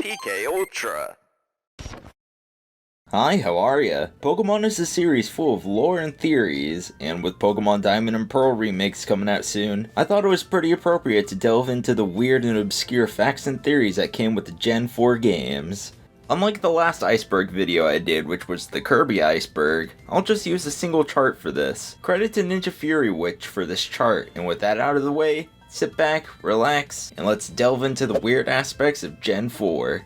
PKUltra. Hi, how are ya? Pokemon is a series full of lore and theories, and with Pokemon Diamond and Pearl remakes coming out soon, I thought it was pretty appropriate to delve into the weird and obscure facts and theories that came with the Gen 4 games. Unlike the last Iceberg video I did, which was the Kirby Iceberg, I'll just use a single chart for this. Credit to Nightfurywitch for this chart, and with that out of the way, sit back, relax, and let's delve into the weird aspects of Gen 4.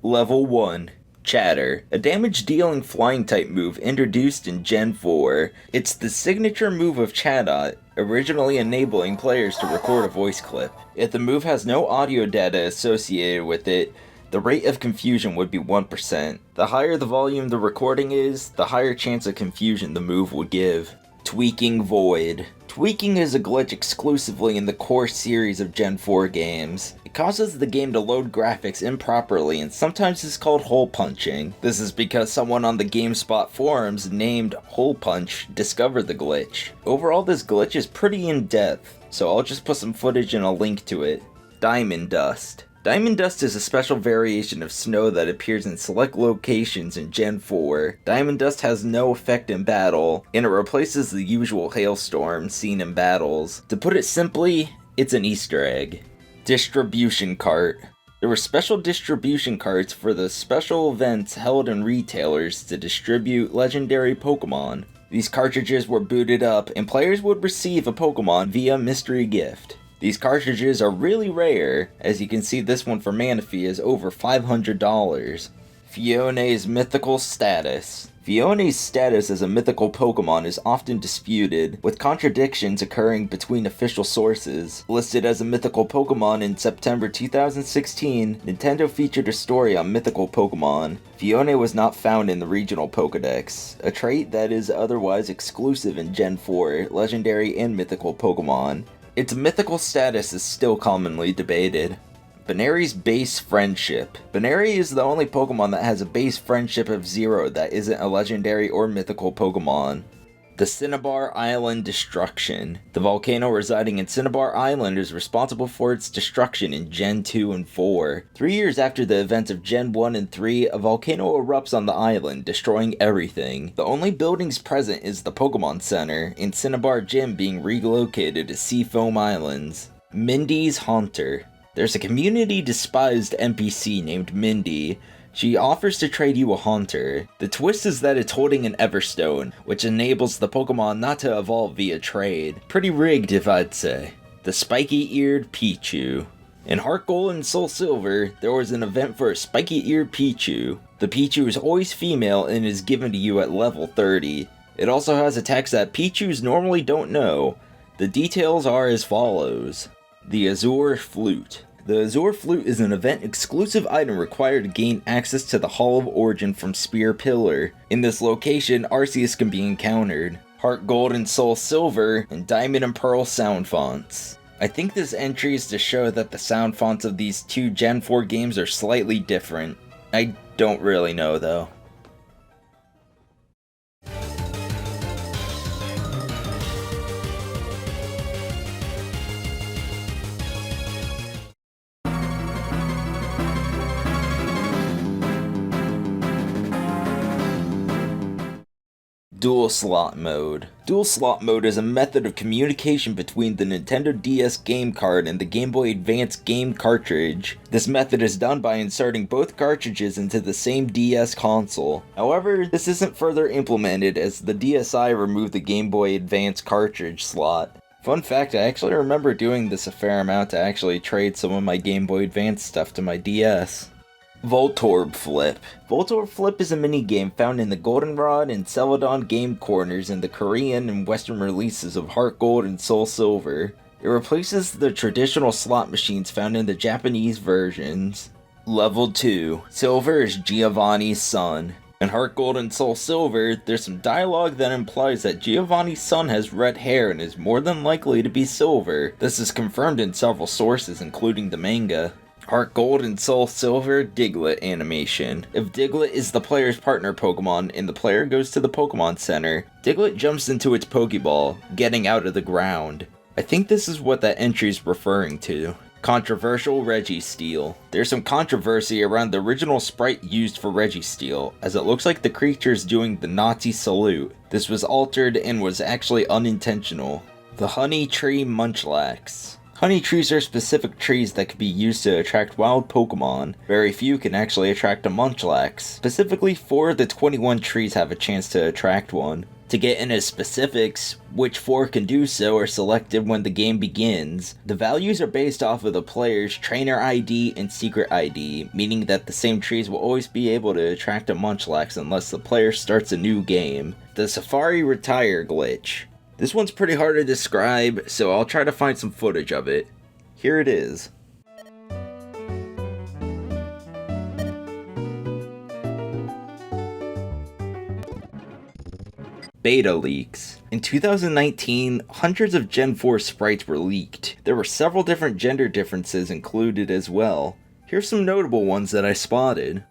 Level 1. Chatter, a damage-dealing flying-type move introduced in Gen 4. It's the signature move of Chatot, originally enabling players to record a voice clip. If the move has no audio data associated with it, the rate of confusion would be 1%. The higher the volume the recording is, the higher chance of confusion the move would give. Tweaking Void. Tweaking is a glitch exclusively in the core series of Gen 4 games. It causes the game to load graphics improperly and sometimes is called hole punching. This is because someone on the GameSpot forums named Hole Punch discovered the glitch. Overall, this glitch is pretty in-depth, so I'll just put some footage and a link to it. Diamond Dust. Diamond Dust is a special variation of snow that appears in select locations in Gen 4. Diamond Dust has no effect in battle, and it replaces the usual hailstorm seen in battles. To put it simply, it's an Easter egg. Distribution Cart. There were special distribution carts for the special events held in retailers to distribute legendary Pokemon. These cartridges were booted up, and players would receive a Pokemon via mystery gift. These cartridges are really rare, as you can see this one for Manaphy is over $500. Fione's mythical status. Fione's status as a mythical Pokemon is often disputed, with contradictions occurring between official sources. Listed as a mythical Pokemon in September 2016, Nintendo featured a story on mythical Pokemon. Fione was not found in the regional Pokedex, a trait that is otherwise exclusive in Gen 4, legendary and mythical Pokemon. Its mythical status is still commonly debated. Buneary's base friendship. Buneary is the only Pokemon that has a base friendship of 0 that isn't a legendary or mythical Pokemon. The Cinnabar Island destruction. The volcano residing in Cinnabar Island is responsible for its destruction in Gen 2 and 4. 3 years after the events of Gen 1 and 3, a volcano erupts on the island, destroying everything. The only buildings present is the Pokemon Center, and Cinnabar Gym being relocated to Seafoam Islands. Mindy's Haunter. There's a community-despised NPC named Mindy. She offers to trade you a Haunter. The twist is that it's holding an Everstone, which enables the Pokemon not to evolve via trade. Pretty rigged, if I'd say. The Spiky-eared Pichu. In Heart Gold and Soul Silver, there was an event for a spiky-eared Pichu. The Pichu is always female and is given to you at level 30. It also has attacks that Pichus normally don't know. The details are as follows. The Azure Flute. The Azure Flute is an event-exclusive item required to gain access to the Hall of Origin from Spear Pillar. In this location, Arceus can be encountered. Heart Gold and Soul Silver, and Diamond and Pearl sound fonts. I think this entry is to show that the sound fonts of these two Gen 4 games are slightly different. I don't really know though. Dual Slot Mode. Dual Slot Mode is a method of communication between the Nintendo DS game card and the Game Boy Advance game cartridge. This method is done by inserting both cartridges into the same DS console. However, this isn't further implemented as the DSi removed the Game Boy Advance cartridge slot. Fun fact, I actually remember doing this a fair amount to actually trade some of my Game Boy Advance stuff to my DS. Voltorb Flip. Voltorb Flip is a minigame found in the Goldenrod and Celadon game corners in the Korean and Western releases of Heart Gold and Soul Silver. It replaces the traditional slot machines found in the Japanese versions. Level 2. Silver is Giovanni's son. In Heart Gold and Soul Silver, there's some dialogue that implies that Giovanni's son has red hair and is more than likely to be Silver. This is confirmed in several sources, including the manga. Heart Gold and Soul Silver Diglet animation. If Diglet is the player's partner Pokemon and the player goes to the Pokemon Center, Diglet jumps into its Pokeball, getting out of the ground. I think this is what that entry is referring to. Controversial Registeel. There's some controversy around the original sprite used for Registeel, as it looks like the creature's doing the Nazi salute. This was altered and was actually unintentional. The Honey Tree Munchlax. Honey trees are specific trees that can be used to attract wild Pokemon. Very few can actually attract a Munchlax. Specifically 4 of the 21 trees have a chance to attract one. To get into specifics, which 4 can do so are selected when the game begins. The values are based off of the player's trainer ID and secret ID, meaning that the same trees will always be able to attract a Munchlax unless the player starts a new game. The Safari Retire glitch. This one's pretty hard to describe, so I'll try to find some footage of it. Here it is. Beta leaks. In 2019, hundreds of Gen 4 sprites were leaked. There were several different gender differences included as well. Here's some notable ones that I spotted.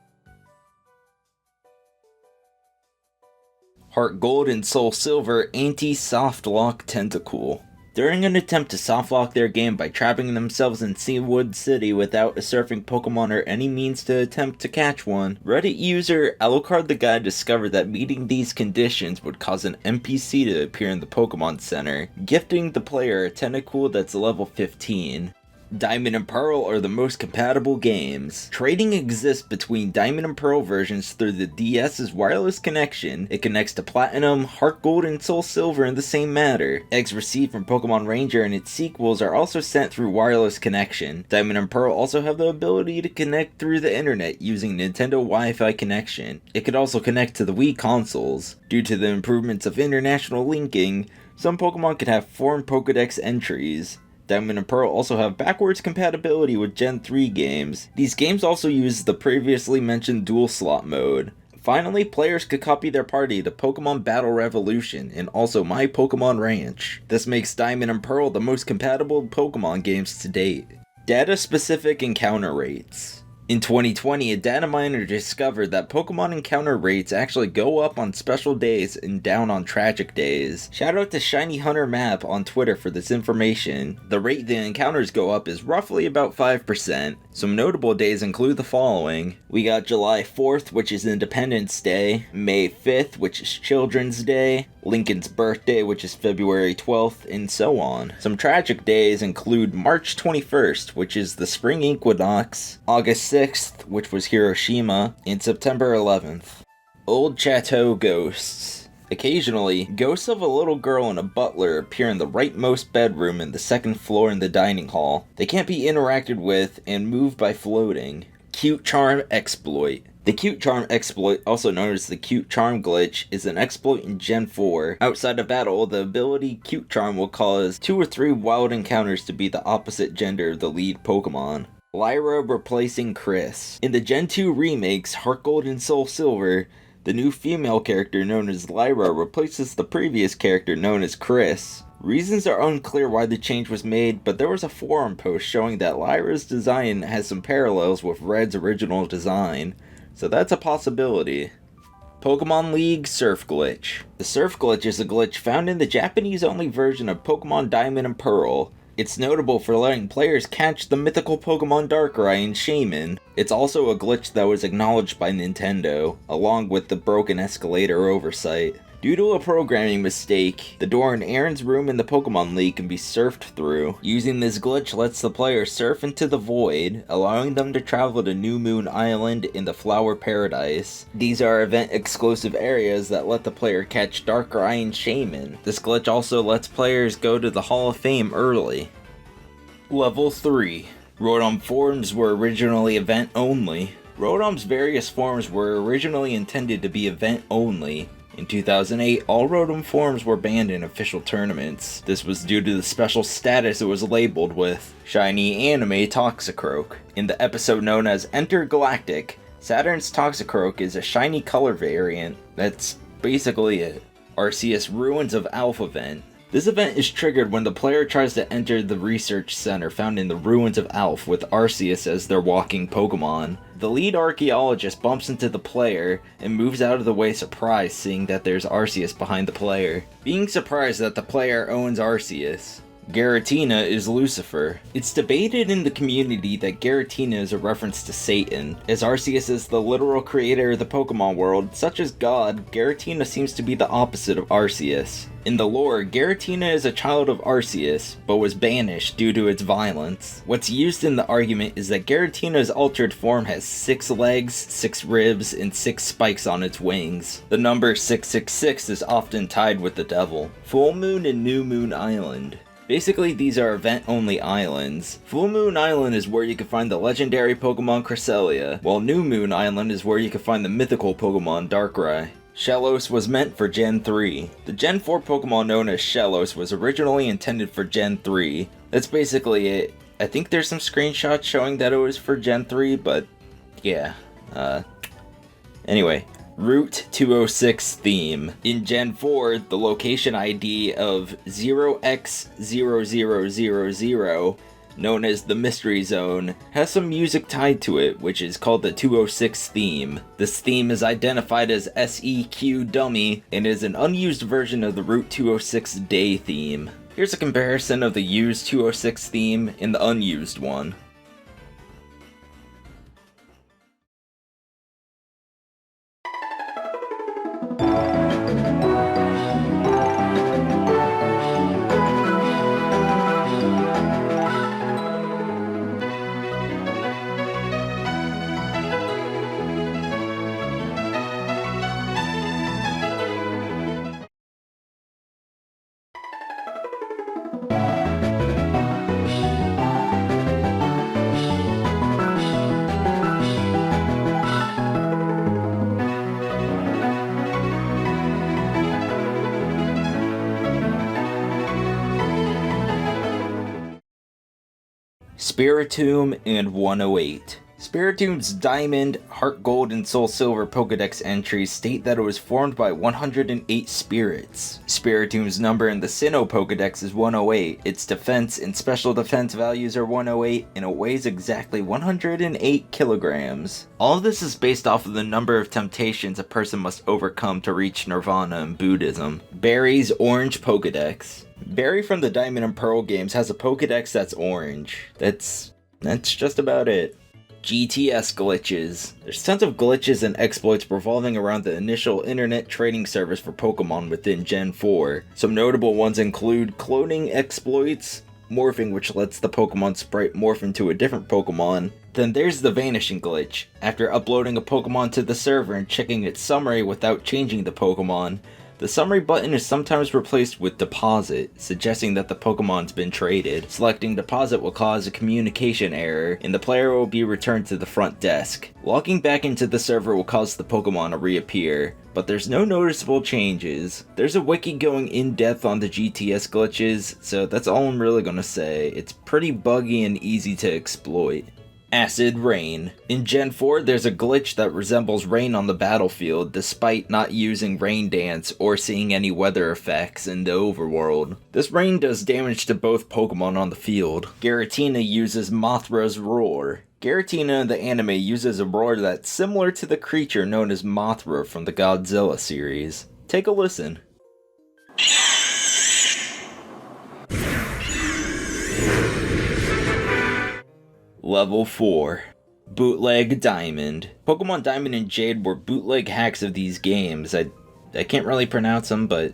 Heart Gold and Soul Silver Anti-Softlock Tentacool. During an attempt to softlock their game by trapping themselves in Seawood City without a surfing Pokemon or any means to attempt to catch one, Reddit user Alucard the Guy discovered that meeting these conditions would cause an NPC to appear in the Pokemon Center, gifting the player a Tentacool that's level 15. Diamond and Pearl are the most compatible games. Trading exists between Diamond and Pearl versions through the DS's wireless connection. It connects to Platinum, Heart Gold, and Soul Silver in the same manner. Eggs received from Pokemon Ranger and its sequels are also sent through wireless connection. Diamond and Pearl also have the ability to connect through the internet using Nintendo Wi-Fi connection. It could also connect to the Wii consoles. Due to the improvements of international linking, some Pokemon can have foreign Pokedex entries. Diamond and Pearl also have backwards compatibility with Gen 3 games. These games also use the previously mentioned dual slot mode. Finally, players could copy their party to Pokemon Battle Revolution and also My Pokemon Ranch. This makes Diamond and Pearl the most compatible Pokemon games to date. Data-specific encounter rates. In 2020, a data miner discovered that Pokemon encounter rates actually go up on special days and down on tragic days. Shout out to Shiny Hunter Map on Twitter for this information. The rate the encounters go up is roughly about 5%. Some notable days include the following. We got July 4th, which is Independence Day, May 5th, which is Children's Day, Lincoln's birthday, which is February 12th, and so on. Some tragic days include March 21st, which is the Spring Equinox, August 6th, which was Hiroshima, and September 11th. Old Chateau Ghosts. Occasionally, ghosts of a little girl and a butler appear in the rightmost bedroom in the second floor in the dining hall. They can't be interacted with and moved by floating. Cute Charm Exploit. The Cute Charm exploit, also known as the Cute Charm glitch, is an exploit in Gen 4. Outside of battle, the ability Cute Charm will cause 2 or 3 wild encounters to be the opposite gender of the lead Pokemon. Lyra replacing Kris. In the Gen 2 remakes, Heart Gold and Soul Silver, the new female character known as Lyra replaces the previous character known as Kris. Reasons are unclear why the change was made, but there was a forum post showing that Lyra's design has some parallels with Red's original design. So that's a possibility. Pokemon League Surf Glitch. The Surf Glitch is a glitch found in the Japanese-only version of Pokemon Diamond and Pearl. It's notable for letting players catch the mythical Pokemon Darkrai and Shaman. It's also a glitch that was acknowledged by Nintendo, along with the broken escalator oversight. Due to a programming mistake, the door in Aaron's room in the Pokemon League can be surfed through. Using this glitch lets the player surf into the void, allowing them to travel to New Moon Island in the Flower Paradise. These are event-exclusive areas that let the player catch Darkrai and Shaman. This glitch also lets players go to the Hall of Fame early. Level 3. Rotom forms were originally event-only. Rotom's various forms were originally intended to be event-only. In 2008, all Rotom forms were banned in official tournaments. This was due to the special status it was labeled with, Shiny Anime Toxicroak. In the episode known as Enter Galactic, Saturn's Toxicroak is a shiny color variant. That's basically it. Arceus Ruins of Alpha event. This event is triggered when the player tries to enter the research center found in the Ruins of Alph with Arceus as their walking Pokemon. The lead archaeologist bumps into the player and moves out of the way surprised seeing that there's Arceus behind the player. Being surprised that the player owns Arceus. Giratina is Lucifer. It's debated in the community that Giratina is a reference to Satan. As Arceus is the literal creator of the Pokemon world, such as God, Giratina seems to be the opposite of Arceus. In the lore, Giratina is a child of Arceus, but was banished due to its violence. What's used in the argument is that Giratina's altered form has 6 legs, 6 ribs, and 6 spikes on its wings. The number 666 is often tied with the devil. Full Moon and New Moon Island. Basically, these are event-only islands. Full Moon Island is where you can find the legendary Pokemon Cresselia, while New Moon Island is where you can find the mythical Pokemon Darkrai. Shellos was meant for Gen 3. The Gen 4 Pokemon known as Shellos was originally intended for Gen 3. That's basically it. I think there's some screenshots showing that it was for Gen 3, but yeah. Anyway. Route 206 theme. In Gen 4, the location ID of 0x0000, known as the Mystery Zone, has some music tied to it, which is called the 206 theme. This theme is identified as SEQ Dummy and is an unused version of the Route 206 Day theme. Here's a comparison of the used 206 theme and the unused one. Spiritomb and 108. Spiritomb's Diamond, Heart Gold, and Soul Silver Pokedex entries state that it was formed by 108 spirits. Spiritomb's number in the Sinnoh Pokedex is 108, its defense and special defense values are 108, and it weighs exactly 108 kilograms. All of this is based off of the number of temptations a person must overcome to reach Nirvana in Buddhism. Barry's Orange Pokedex. Barry from the Diamond and Pearl games has a Pokedex that's orange. That's just about it. GTS glitches. There's tons of glitches and exploits revolving around the initial internet trading service for Pokemon within Gen 4. Some notable ones include cloning exploits, morphing which lets the Pokemon Sprite morph into a different Pokemon. Then there's the vanishing glitch. After uploading a Pokemon to the server and checking its summary without changing the Pokemon, the summary button is sometimes replaced with deposit, suggesting that the Pokemon's been traded. Selecting deposit will cause a communication error, and the player will be returned to the front desk. Logging back into the server will cause the Pokemon to reappear, but there's no noticeable changes. There's a wiki going in depth on the GTS glitches, so that's all I'm really gonna say. It's pretty buggy and easy to exploit. Acid Rain. In Gen 4, there's a glitch that resembles rain on the battlefield despite not using Rain Dance or seeing any weather effects in the overworld. This rain does damage to both Pokemon on the field. Giratina uses Mothra's Roar. Giratina in the anime uses a roar that's similar to the creature known as Mothra from the Godzilla series. Take a listen. Level 4. Bootleg Diamond. Pokemon Diamond and Jade were bootleg hacks of these games. I can't really pronounce them, but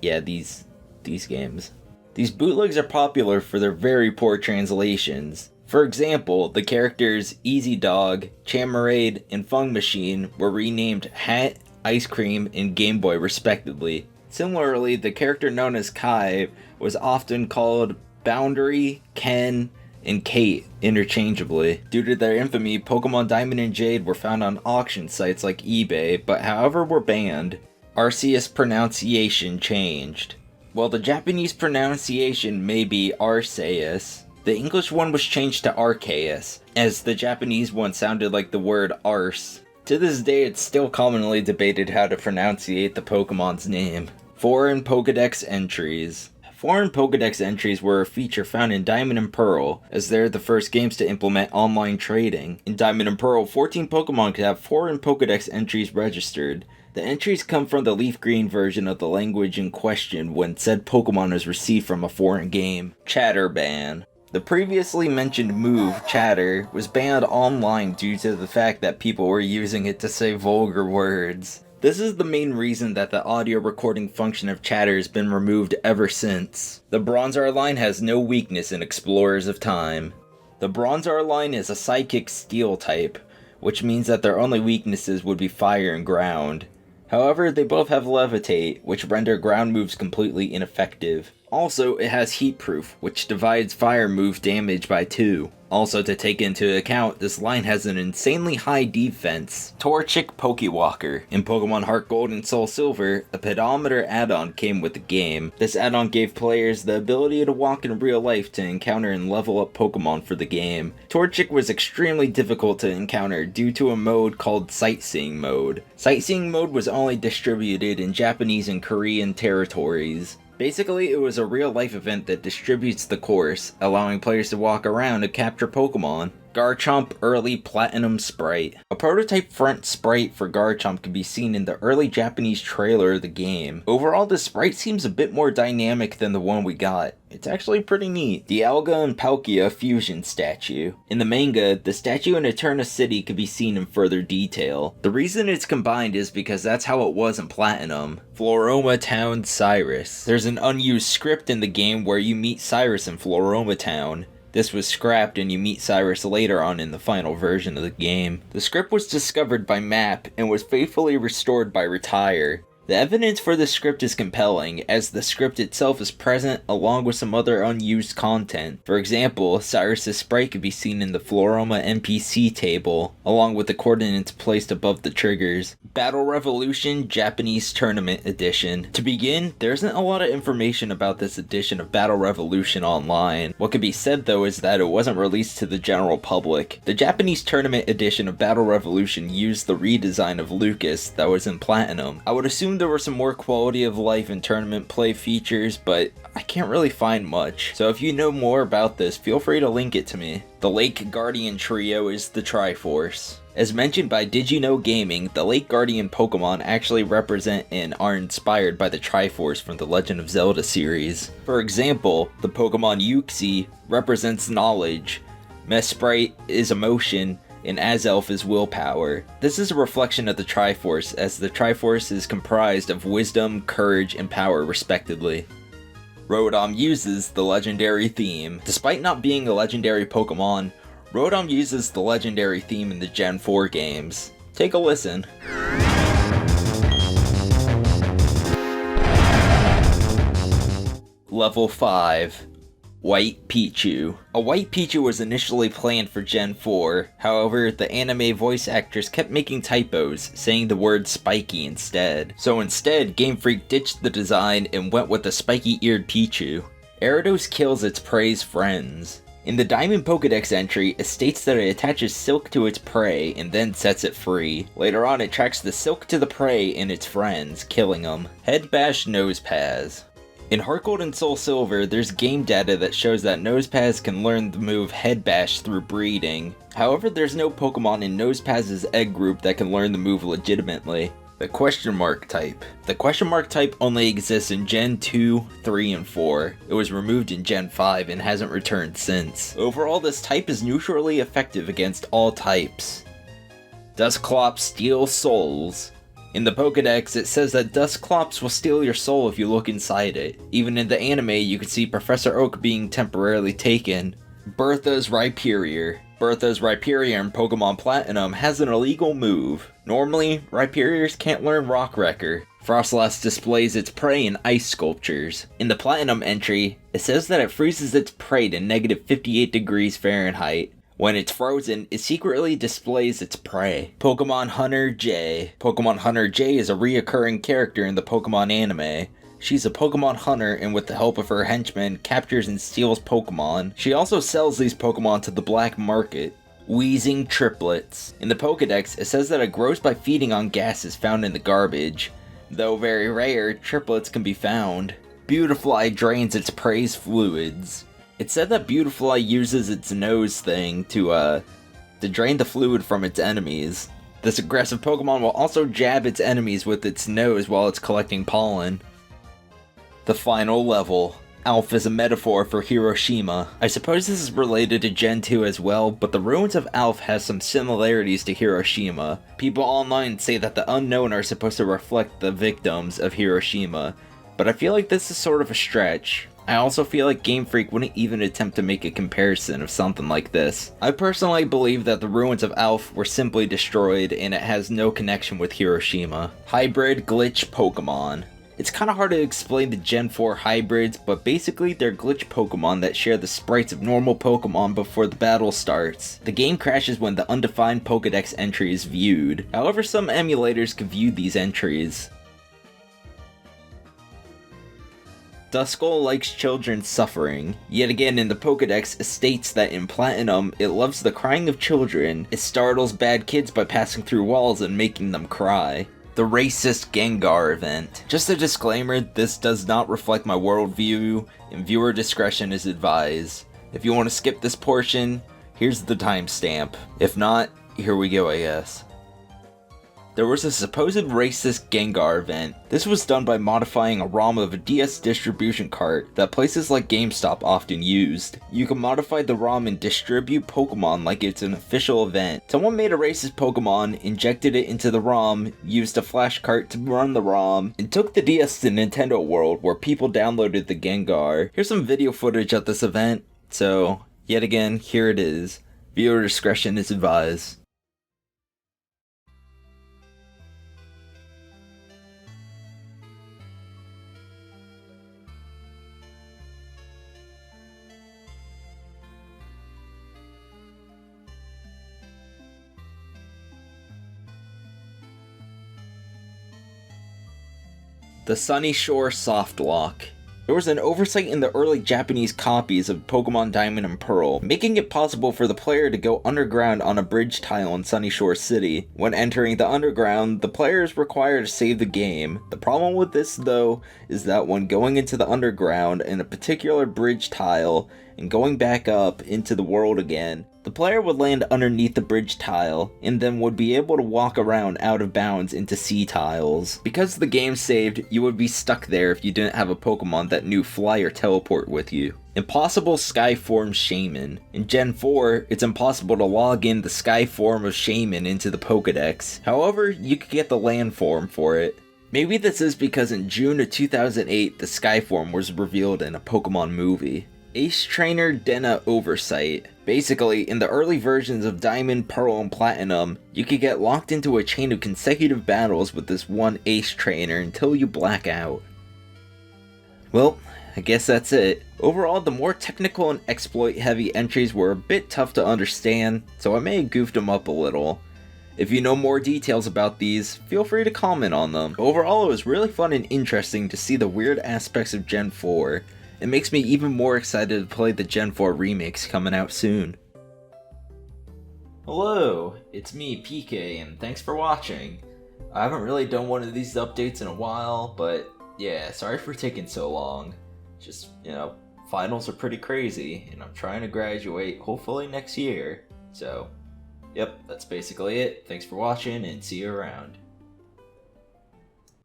yeah, these games. These bootlegs are popular for their very poor translations. For example, the characters Easy Dog, Chamarade, and Fung Machine were renamed Hat, Ice Cream, and Game Boy respectively. Similarly, the character known as Kai was often called Boundary, Ken, and Kate interchangeably. Due to their infamy, Pokemon Diamond and Jade were found on auction sites like eBay, but however were banned. Arceus pronunciation changed. While the Japanese pronunciation may be Arceus, the English one was changed to Arceus, as the Japanese one sounded like the word arse. To this day, it's still commonly debated how to pronunciate the Pokemon's name. Foreign Pokedex entries. Foreign Pokedex entries were a feature found in Diamond and Pearl, as they're the first games to implement online trading. In Diamond and Pearl, 14 Pokemon could have foreign Pokedex entries registered. The entries come from the leaf green version of the language in question when said Pokemon is received from a foreign game. Chatter ban. The previously mentioned move, Chatter, was banned online due to the fact that people were using it to say vulgar words. This is the main reason that the audio recording function of Chatter has been removed ever since. The Bronzor line has no weakness in Explorers of Time. The Bronzor line is a Psychic Steel type, which means that their only weaknesses would be Fire and Ground. However, they both have Levitate, which render ground moves completely ineffective. Also, it has Heat Proof, which divides fire move damage by 2. Also to take into account, this line has an insanely high defense. Torchic Pokewalker. In Pokemon Heart Gold and Soul Silver, a pedometer add-on came with the game. This add-on gave players the ability to walk in real life to encounter and level up Pokemon for the game. Torchic was extremely difficult to encounter due to a mode called Sightseeing Mode. Sightseeing Mode was only distributed in Japanese and Korean territories. Basically, it was a real-life event that distributes the course, allowing players to walk around and capture Pokemon. Garchomp Early Platinum Sprite. A prototype front sprite for Garchomp can be seen in the early Japanese trailer of the game. Overall, the sprite seems a bit more dynamic than the one we got. It's actually pretty neat. Dialga and Palkia Fusion Statue. In the manga, the statue in Eterna City can be seen in further detail. The reason it's combined is because that's how it was in Platinum. Floroma Town Cyrus. There's an unused script in the game where you meet Cyrus in Floroma Town. This was scrapped and you meet Cyrus later on in the final version of the game. The script was discovered by Map and was faithfully restored by Retire. The evidence for the script is compelling, as the script itself is present along with some other unused content. For example, Cyrus' sprite can be seen in the Floroma NPC table, along with the coordinates placed above the triggers. Battle Revolution Japanese Tournament Edition. To begin, there isn't a lot of information about this edition of Battle Revolution online. What can be said though is that it wasn't released to the general public. The Japanese Tournament Edition of Battle Revolution used the redesign of Lucas that was in Platinum. I would assume there were some more quality of life and tournament play features, but I can't really find much. So if you know more about this, feel free to link it to me. The Lake Guardian trio is the Triforce. As mentioned by Did You Know Gaming, the Lake Guardian Pokemon actually represent and are inspired by the Triforce from the Legend of Zelda series. For example, the Pokemon Uxie represents knowledge, Mesprite is emotion, and Azelf is willpower. This is a reflection of the Triforce, as the Triforce is comprised of wisdom, courage, and power respectively. Rotom uses the legendary theme. Despite not being a legendary Pokemon, Rotom uses the legendary theme in the Gen 4 games. Take a listen. Level 5. White Pichu. A White Pichu was initially planned for Gen 4, however, the anime voice actress kept making typos, saying the word Spiky instead. So instead, Game Freak ditched the design and went with the spiky-eared Pichu. Gyarados kills its prey's friends. In the Diamond Pokedex entry, it states that it attaches silk to its prey and then sets it free. Later on, it tracks the silk to the prey and its friends, killing them. Head Bash Nosepass. In Heart Gold and Soul Silver, there's game data that shows that Nosepass can learn the move Head Bash through breeding. However, there's no Pokemon in Nosepass's egg group that can learn the move legitimately. The Question Mark type. The Question Mark type only exists in Gen 2, 3, and 4. It was removed in Gen 5 and hasn't returned since. Overall, this type is neutrally effective against all types. Dusclops steals souls. In the Pokedex, it says that Dusclops will steal your soul if you look inside it. Even in the anime, you can see Professor Oak being temporarily taken. Bertha's Ryperior. Bertha's Ryperior in Pokemon Platinum has an illegal move. Normally, Ryperiors can't learn Rock Wrecker. Frostlass displays its prey in ice sculptures. In the Platinum entry, it says that it freezes its prey to negative 58 degrees Fahrenheit. When it's frozen, it secretly displays its prey. Pokemon Hunter J. Pokemon Hunter J is a reoccurring character in the Pokemon anime. She's a Pokemon hunter and with the help of her henchmen, captures and steals Pokemon. She also sells these Pokemon to the black market. Wheezing Triplets. In the Pokedex, it says that it grows by feeding on gases found in the garbage. Though very rare, triplets can be found. Beautifly drains its prey's fluids. It said that Beautifly uses its nose thing to drain the fluid from its enemies. This aggressive Pokemon will also jab its enemies with its nose while it's collecting pollen. The final level. Alph is a metaphor for Hiroshima. I suppose this is related to Gen 2 as well, but the ruins of Alph has some similarities to Hiroshima. People online say that the unknown are supposed to reflect the victims of Hiroshima, but I feel like this is sort of a stretch. I also feel like Game Freak wouldn't even attempt to make a comparison of something like this. I personally believe that the ruins of Alph were simply destroyed and it has no connection with Hiroshima. Hybrid Glitch Pokemon. It's kinda hard to explain the Gen 4 hybrids, but basically they're glitch Pokemon that share the sprites of normal Pokemon before the battle starts. The game crashes when the undefined Pokedex entry is viewed. However, some emulators can view these entries. Duskull likes children suffering. Yet again in the Pokedex, it states that in Platinum, it loves the crying of children. It startles bad kids by passing through walls and making them cry. The racist Gengar event. Just a disclaimer, this does not reflect my worldview, and viewer discretion is advised. If you want to skip this portion, here's the timestamp. If not, here we go, I guess. There was a supposed racist Gengar event. This was done by modifying a ROM of a DS distribution cart that places like GameStop often used. You can modify the ROM and distribute Pokemon like it's an official event. Someone made a racist Pokemon, injected it into the ROM, used a flash cart to run the ROM, and took the DS to Nintendo World where people downloaded the Gengar. Here's some video footage of this event. So, yet again, here it is. Viewer discretion is advised. The Sunny Shore Soft Lock. There was an oversight in the early Japanese copies of Pokemon Diamond and Pearl, making it possible for the player to go underground on a bridge tile in Sunny Shore City. When entering the underground, the player is required to save the game. The problem with this, though, is that when going into the underground in a particular bridge tile and going back up into the world again, the player would land underneath the bridge tile, and then would be able to walk around out of bounds into sea tiles. Because the game saved, you would be stuck there if you didn't have a Pokemon that knew Fly or Teleport with you. Impossible Skyform Shaman. In Gen 4, it's impossible to log in the Skyform of Shaman into the Pokedex. However, you could get the land form for it. Maybe this is because in June of 2008, the Skyform was revealed in a Pokemon movie. Ace Trainer Oversight. Basically, in the early versions of Diamond, Pearl, and Platinum, you could get locked into a chain of consecutive battles with this one Ace Trainer until you black out. Well, I guess that's it. Overall, the more technical and exploit-heavy entries were a bit tough to understand, so I may have goofed them up a little. If you know more details about these, feel free to comment on them. Overall, it was really fun and interesting to see the weird aspects of Gen 4. It makes me even more excited to play the Gen 4 remakes coming out soon. Hello, it's me, PK, and thanks for watching. I haven't really done one of these updates in a while, but yeah, sorry for taking so long. Just, finals are pretty crazy, and I'm trying to graduate hopefully next year. So, yep, that's basically it. Thanks for watching, and see you around.